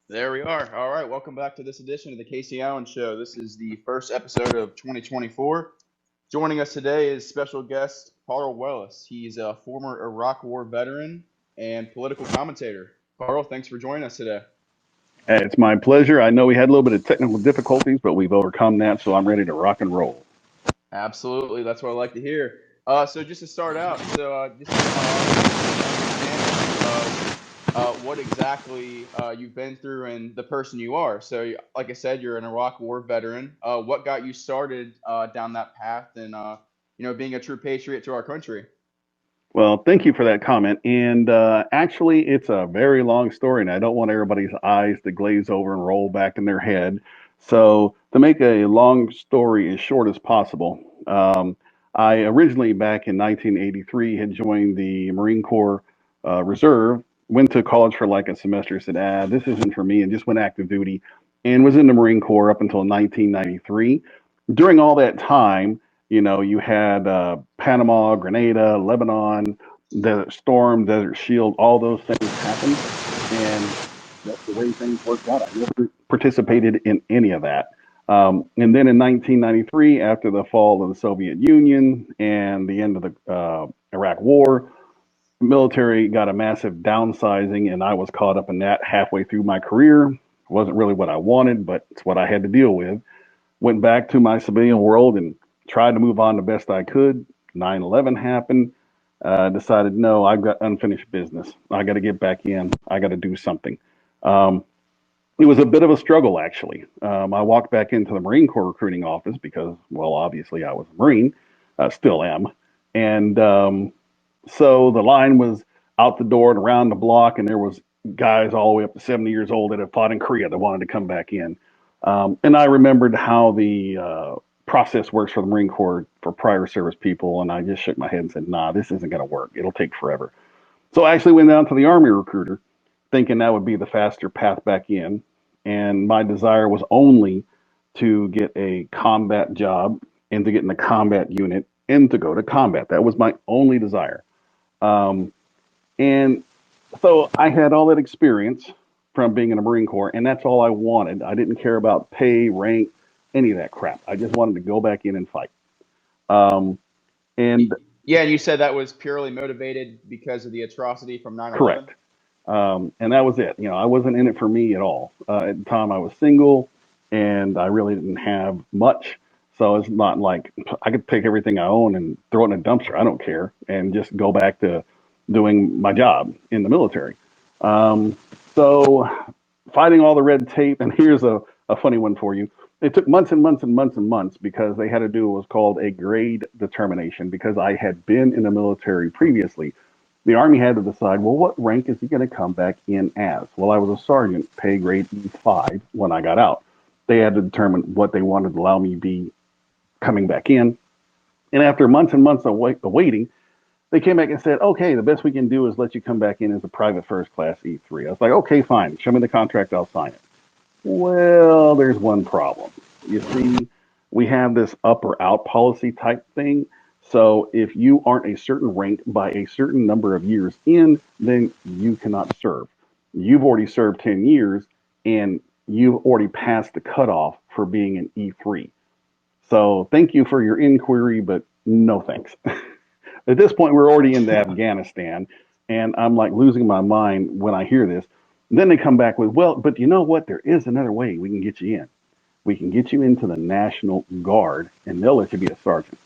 There we are. All right, welcome back to this edition of the Kacee Allen Show. This is the first episode of 2024. Joining us today is special guest Carl Wheless. He's a former Iraq War veteran and political commentator. Carl, thanks for joining us today. It's my pleasure. I know we had a little bit of technical difficulties, but we've overcome that, so I'm ready to rock and roll. Absolutely, that's what I like to hear. So just to start out, just to give my audience an understanding of what exactly you've been through and the person you are. So, like I said, you're an Iraq War veteran. What got you started down that path and being a true patriot to our country? Well, thank you for that comment. And actually, it's a very long story, and I don't want everybody's eyes to glaze over and roll back in their head. So, to make a long story as short as possible, I originally, back in 1983, had joined the Marine Corps Reserve, went to college for like a semester, said, this isn't for me, and just went active duty, and was in the Marine Corps up until 1993. During all that time, you had Panama, Grenada, Lebanon, Desert Storm, Desert Shield, all those things happened. And that's the way things worked out. I never participated in any of that. And then in 1993, after the fall of the Soviet Union and the end of the Iraq War, the military got a massive downsizing, and I was caught up in that halfway through my career. It wasn't really what I wanted, but it's what I had to deal with. Went back to my civilian world and tried to move on the best I could. 9/11 happened. Decided, no, I've got unfinished business. I got to get back in. I got to do something. Um, it was a bit of a struggle, actually. I walked back into the Marine Corps recruiting office because, well, obviously I was a Marine, still am. And so the line was out the door and around the block, and there was guys all the way up to 70 years old that had fought in Korea that wanted to come back in. And I remembered how the process works for the Marine Corps for prior service people, and I just shook my head and said, nah, this isn't going to work. It'll take forever. So I actually went down to the Army recruiter thinking that would be the faster path back in. And my desire was only to get a combat job and to get in the combat unit and to go to combat. That was my only desire. Um, and so I had all that experience from being in the Marine Corps, and that's all I wanted. I didn't care about pay, rank, any of that crap. I just wanted to go back in and fight. Um, and Yeah, and you said that was purely motivated because of the atrocity from 9/11. correct. And that was it. I wasn't in it for me at all. At the time, I was single, and I really didn't have much. So it's not like I could take everything I own and throw it in a dumpster. I don't care, and just go back to doing my job in the military. Um, so fighting all the red tape, and here's a funny one for you. It took months and months and months and months because they had to do what was called a grade determination because I had been in the military previously. The Army had to decide, well, what rank is he going to come back in as? Well, I was a sergeant, pay grade E5 when I got out. They had to determine what they wanted to allow me to be coming back in. And after months and months of waiting, they came back and said, okay, the best we can do is let you come back in as a private first class E3. I was like, okay, fine. Show me the contract. I'll sign it. Well, there's one problem. You see, we have this up or out policy type thing. So if you aren't a certain rank by a certain number of years in, then you cannot serve. You've already served 10 years and you've already passed the cutoff for being an E3. So thank you for your inquiry, but no thanks. At this point, we're already into Afghanistan, and I'm like losing my mind when I hear this. And then they come back with, well, but you know what? There is another way we can get you in. We can get you into the National Guard, and they'll let you be a sergeant.